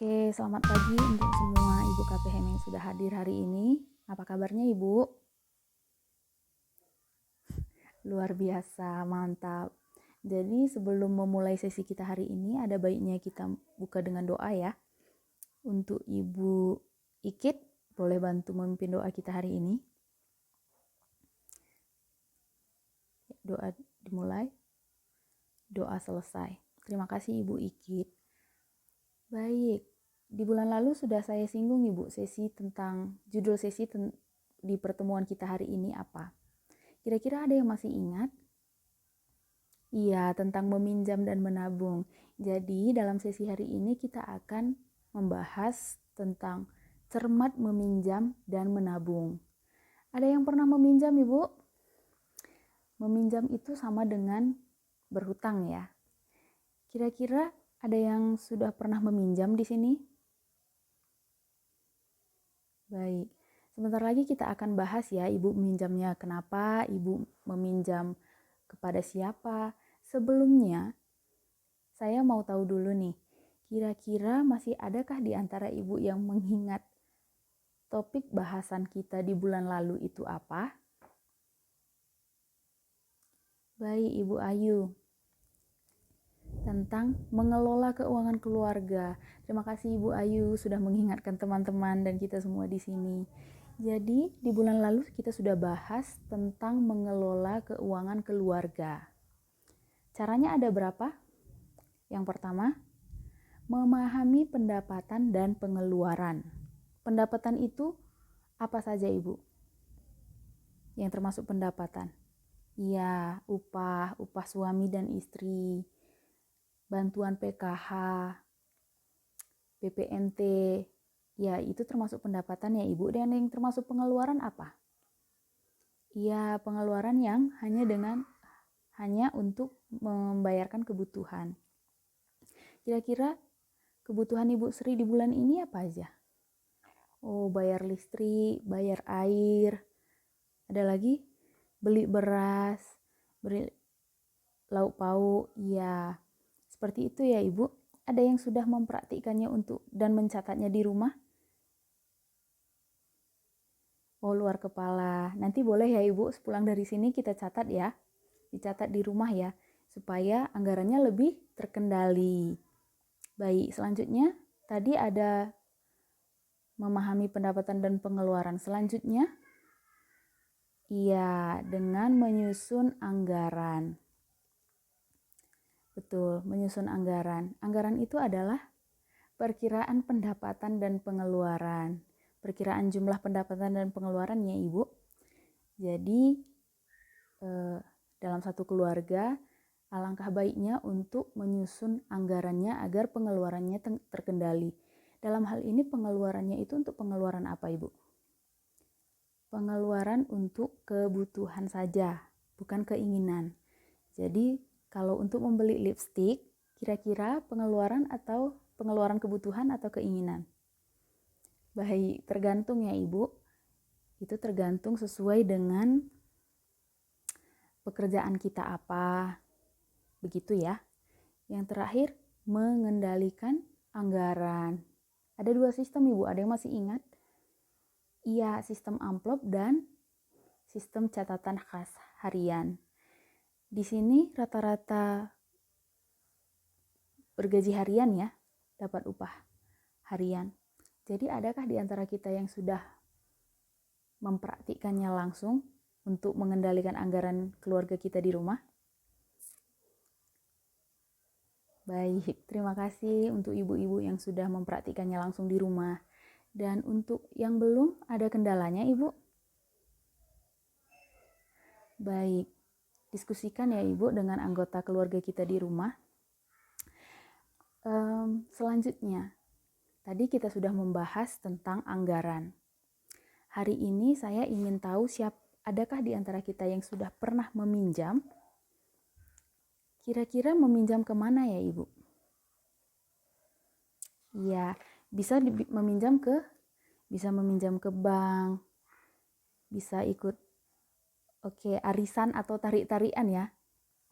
Oke, selamat pagi untuk semua Ibu KPM yang sudah hadir hari ini. Apa kabarnya Ibu? Luar biasa, mantap. Jadi sebelum memulai sesi kita hari ini, ada baiknya kita buka dengan doa ya. Untuk Ibu Ikit, boleh bantu memimpin doa kita hari ini. Doa dimulai, doa selesai. Terima kasih Ibu Ikit. Baik, di bulan lalu sudah saya singgung Ibu judul sesi di pertemuan kita hari ini apa? Kira-kira ada yang masih ingat? Iya, tentang meminjam dan menabung. Jadi, dalam sesi hari ini kita akan membahas tentang cermat meminjam dan menabung. Ada yang pernah meminjam, Ibu? Meminjam itu sama dengan berhutang ya. Kira-kira ada yang sudah pernah meminjam di sini? Baik, sebentar lagi kita akan bahas ya, Ibu meminjamnya kenapa, Ibu meminjam kepada siapa. Sebelumnya, saya mau tahu dulu nih, kira-kira masih adakah di antara Ibu yang mengingat topik bahasan kita di bulan lalu itu apa? Baik, Ibu Ayu. Tentang mengelola keuangan keluarga. Terima kasih Ibu Ayu sudah mengingatkan teman-teman dan kita semua di sini. Jadi, di bulan lalu kita sudah bahas tentang mengelola keuangan keluarga. Caranya ada berapa? Yang pertama, memahami pendapatan dan pengeluaran. Pendapatan itu apa saja, Ibu? Yang termasuk pendapatan. Iya, upah suami dan istri, bantuan PKH, BPNT, ya itu termasuk pendapatan ya Ibu. Dan yang termasuk pengeluaran apa? Ya pengeluaran yang hanya untuk membayarkan kebutuhan. Kira-kira kebutuhan Ibu Sri di bulan ini apa aja? Oh, bayar listrik, bayar air, ada lagi beli beras, beli lauk pauk, ya seperti itu ya Ibu. Ada yang sudah mempraktikkannya dan mencatatnya di rumah? Oh, luar kepala. Nanti boleh ya Ibu, sepulang dari sini kita catat ya. Dicatat di rumah ya, supaya anggarannya lebih terkendali. Baik, selanjutnya tadi ada memahami pendapatan dan pengeluaran. Selanjutnya, iya, dengan menyusun anggaran. Betul, menyusun anggaran. Anggaran itu adalah perkiraan pendapatan dan pengeluaran. Perkiraan jumlah pendapatan dan pengeluaran ya Ibu. Jadi dalam satu keluarga alangkah baiknya untuk menyusun anggarannya agar pengeluarannya terkendali. Dalam hal ini pengeluarannya itu untuk pengeluaran apa Ibu? Pengeluaran untuk kebutuhan saja, bukan keinginan. Jadi kalau untuk membeli lipstik, kira-kira pengeluaran kebutuhan atau keinginan? Baik, tergantung ya Ibu. Itu tergantung sesuai dengan pekerjaan kita apa. Begitu ya. Yang terakhir, mengendalikan anggaran. Ada 2 sistem Ibu, ada yang masih ingat? Iya, sistem amplop dan sistem catatan khas harian. Di sini rata-rata bergaji harian ya, dapat upah harian. Jadi adakah di antara kita yang sudah mempraktikkannya langsung untuk mengendalikan anggaran keluarga kita di rumah? Baik, terima kasih untuk ibu-ibu yang sudah mempraktikkannya langsung di rumah. Dan untuk yang belum, ada kendalanya Ibu? Baik, diskusikan ya Ibu dengan anggota keluarga kita di rumah. Selanjutnya, tadi kita sudah membahas tentang anggaran. Hari ini saya ingin tahu adakah di antara kita yang sudah pernah meminjam? Kira-kira meminjam kemana ya Ibu? Iya, bisa meminjam ke bank, bisa ikut arisan atau tarik-tarian ya.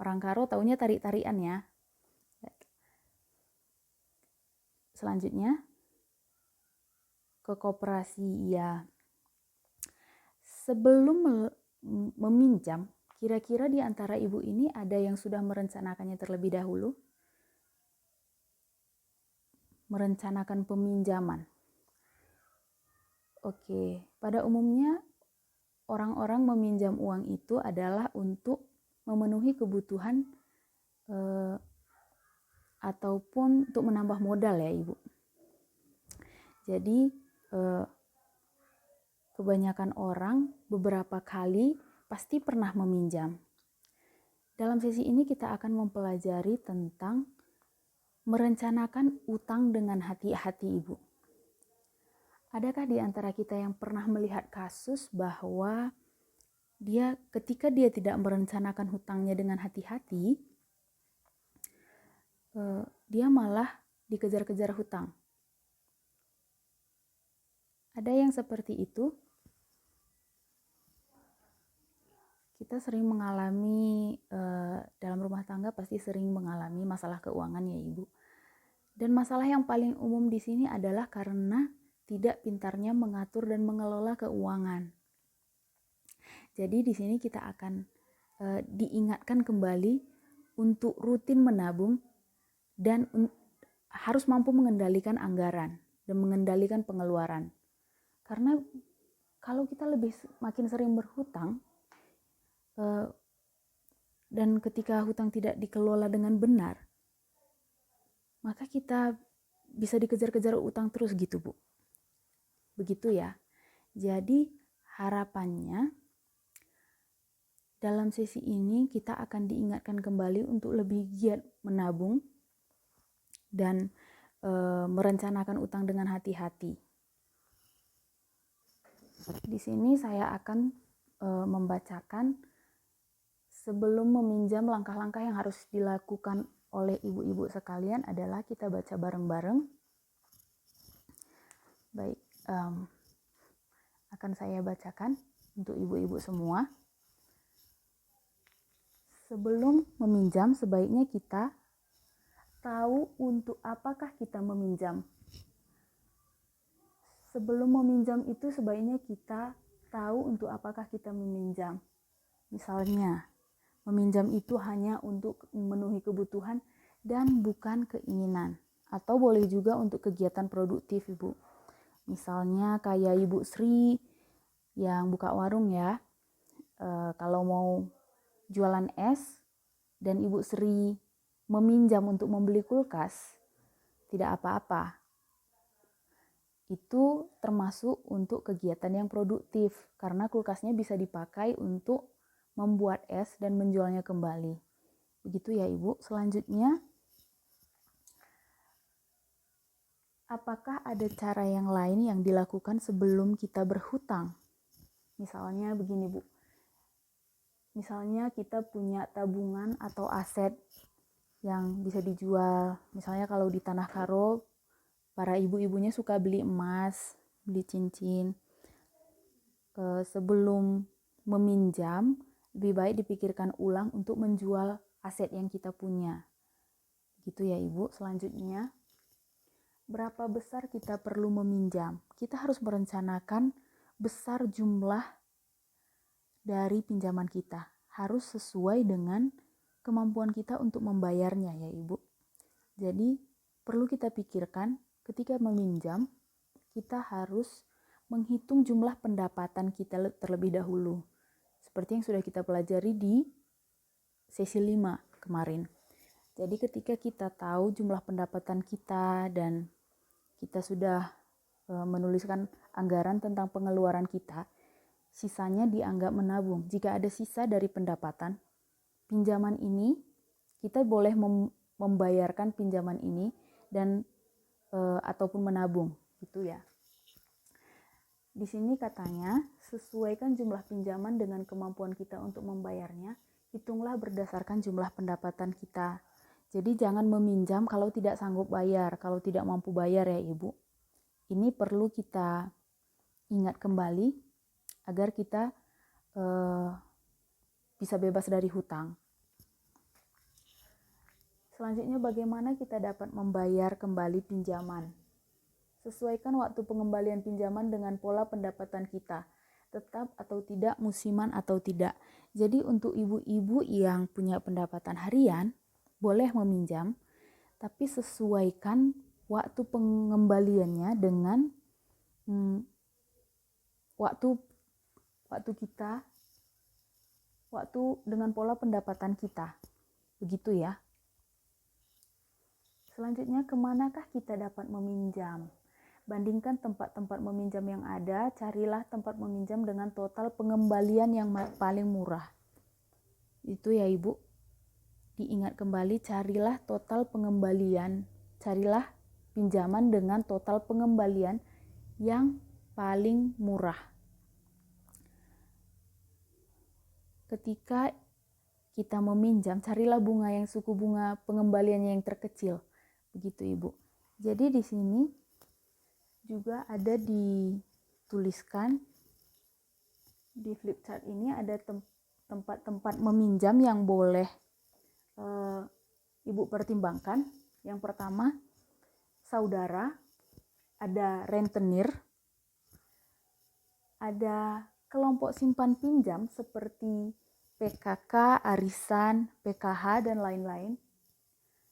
Orang Karo taunya tarik-tarian ya. Selanjutnya, ke koperasi, ya. Sebelum meminjam, kira-kira di antara ibu ini ada yang sudah merencanakannya terlebih dahulu? Merencanakan peminjaman. Oke, pada umumnya orang-orang meminjam uang itu adalah untuk memenuhi kebutuhan ataupun untuk menambah modal, ya Ibu. Jadi kebanyakan orang beberapa kali pasti pernah meminjam. Dalam sesi ini kita akan mempelajari tentang merencanakan utang dengan hati-hati, Ibu. Adakah di antara kita yang pernah melihat kasus bahwa ketika dia tidak merencanakan hutangnya dengan hati-hati, dia malah dikejar-kejar hutang? Ada yang seperti itu? Kita sering mengalami, dalam rumah tangga pasti sering mengalami masalah keuangan, ya Ibu. Dan masalah yang paling umum di sini adalah karena tidak pintarnya mengatur dan mengelola keuangan. Jadi di sini kita akan diingatkan kembali untuk rutin menabung dan harus mampu mengendalikan anggaran dan mengendalikan pengeluaran. Karena kalau kita makin sering berhutang, dan ketika hutang tidak dikelola dengan benar, maka kita bisa dikejar-kejar utang terus gitu, Bu. Begitu ya. Jadi harapannya dalam sesi ini kita akan diingatkan kembali untuk lebih giat menabung dan merencanakan utang dengan hati-hati. Di sini saya akan membacakan sebelum meminjam, langkah-langkah yang harus dilakukan oleh ibu-ibu sekalian adalah kita baca bareng-bareng. Baik, akan saya bacakan untuk ibu-ibu semua. Sebelum meminjam, sebaiknya kita tahu untuk apakah kita meminjam. Sebelum meminjam itu sebaiknya kita tahu untuk apakah kita meminjam. Misalnya, meminjam itu hanya untuk memenuhi kebutuhan dan bukan keinginan. Atau boleh juga untuk kegiatan produktif, Ibu. Misalnya kayak Ibu Sri yang buka warung, ya. Kalau mau jualan es dan Ibu Sri meminjam untuk membeli kulkas, tidak apa-apa. Itu termasuk untuk kegiatan yang produktif karena kulkasnya bisa dipakai untuk membuat es dan menjualnya kembali. Begitu ya Ibu. Selanjutnya, apakah ada cara yang lain yang dilakukan sebelum kita berhutang? Misalnya begini, Bu. Misalnya kita punya tabungan atau aset yang bisa dijual. Misalnya kalau di Tanah Karo, para ibu-ibunya suka beli emas, beli cincin. Sebelum meminjam, lebih baik dipikirkan ulang untuk menjual aset yang kita punya. Gitu ya Ibu. Selanjutnya, berapa besar kita perlu meminjam? Kita harus merencanakan besar jumlah dari pinjaman kita. Harus sesuai dengan kemampuan kita untuk membayarnya ya Ibu. Jadi perlu kita pikirkan ketika meminjam, kita harus menghitung jumlah pendapatan kita terlebih dahulu. Seperti yang sudah kita pelajari di sesi 5 kemarin. Jadi ketika kita tahu jumlah pendapatan kita dan kita sudah menuliskan anggaran tentang pengeluaran kita, sisanya dianggap menabung. Jika ada sisa dari pendapatan, pinjaman ini, kita boleh membayarkan pinjaman ini dan ataupun menabung, gitu ya. Di sini katanya, sesuaikan jumlah pinjaman dengan kemampuan kita untuk membayarnya, hitunglah berdasarkan jumlah pendapatan kita. Jadi jangan meminjam kalau tidak sanggup bayar, kalau tidak mampu bayar ya Ibu. Ini perlu kita ingat kembali agar kita bisa bebas dari hutang. Selanjutnya, bagaimana kita dapat membayar kembali pinjaman? Sesuaikan waktu pengembalian pinjaman dengan pola pendapatan kita, tetap atau tidak, musiman atau tidak. Jadi untuk ibu-ibu yang punya pendapatan harian, boleh meminjam, tapi sesuaikan waktu pengembaliannya dengan waktu kita, waktu dengan pola pendapatan kita. Begitu ya. Selanjutnya, kemanakah kita dapat meminjam? Bandingkan tempat-tempat meminjam yang ada, carilah tempat meminjam dengan total pengembalian yang paling murah. Itu ya Ibu. Diingat kembali, carilah total pengembalian, carilah pinjaman dengan total pengembalian yang paling murah. Ketika kita meminjam, carilah bunga yang suku bunga pengembaliannya yang terkecil. Begitu Ibu. Jadi di sini juga ada dituliskan di flip chart ini ada tempat-tempat meminjam yang boleh Ibu pertimbangkan. Yang pertama, saudara, ada rentenir, ada kelompok simpan pinjam seperti PKK, arisan, PKH, dan lain-lain.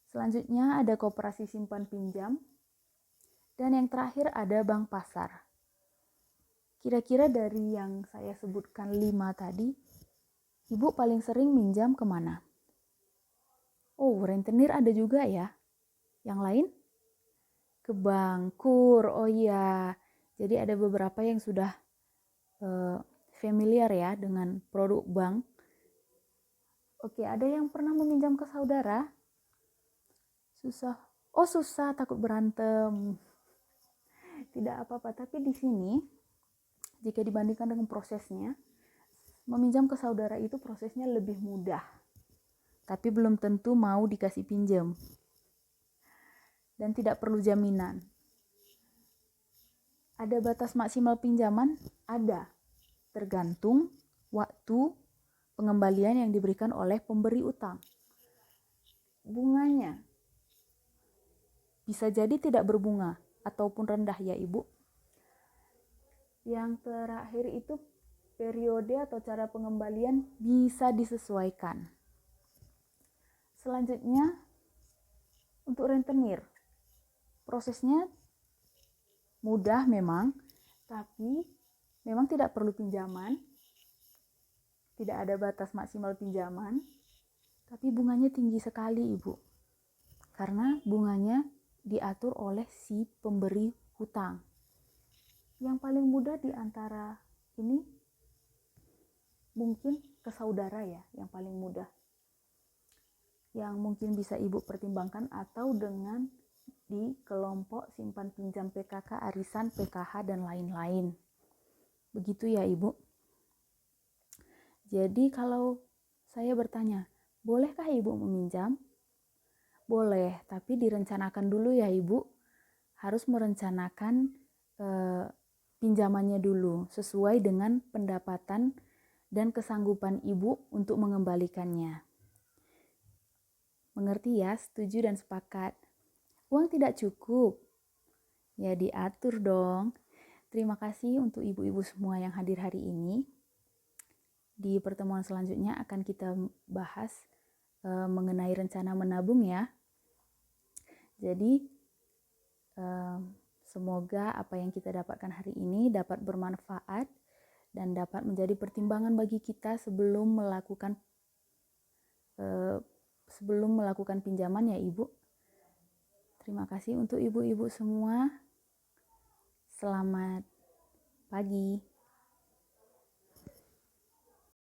Selanjutnya ada koperasi simpan pinjam. Dan yang terakhir ada bank pasar. Kira-kira dari yang saya sebutkan 5 tadi, Ibu paling sering minjam kemana? Oh, rentenir ada juga ya. Yang lain? Ke bank, KUR, oh iya. Jadi ada beberapa yang sudah familiar ya dengan produk bank. Oke, ada yang pernah meminjam ke saudara? Susah. Oh, susah, takut berantem. Tidak apa-apa, tapi di sini jika dibandingkan dengan prosesnya, meminjam ke saudara itu prosesnya lebih mudah. Tapi belum tentu mau dikasih pinjam. Dan tidak perlu jaminan. Ada batas maksimal pinjaman? Ada. Tergantung waktu pengembalian yang diberikan oleh pemberi utang. Bunganya bisa jadi tidak berbunga ataupun rendah ya Ibu. Yang terakhir itu periode atau cara pengembalian bisa disesuaikan. Selanjutnya untuk rentenir. Prosesnya mudah memang, tapi memang tidak perlu pinjaman. Tidak ada batas maksimal pinjaman, tapi bunganya tinggi sekali Ibu. Karena bunganya diatur oleh si pemberi hutang. Yang paling mudah di antara ini mungkin ke saudara ya, yang paling mudah. Yang mungkin bisa Ibu pertimbangkan atau dengan di kelompok simpan pinjam PKK, arisan, PKH, dan lain-lain. Begitu ya Ibu. Jadi kalau saya bertanya, bolehkah Ibu meminjam? Boleh, tapi direncanakan dulu ya Ibu. Harus merencanakan pinjamannya dulu sesuai dengan pendapatan dan kesanggupan Ibu untuk mengembalikannya. Mengerti ya? Setuju dan sepakat. Uang tidak cukup? Ya diatur dong. Terima kasih untuk ibu-ibu semua yang hadir hari ini. Di pertemuan selanjutnya akan kita bahas mengenai rencana menabung ya. Jadi semoga apa yang kita dapatkan hari ini dapat bermanfaat dan dapat menjadi pertimbangan bagi kita sebelum melakukan pinjaman ya Ibu. Terima kasih untuk ibu-ibu semua. Selamat pagi.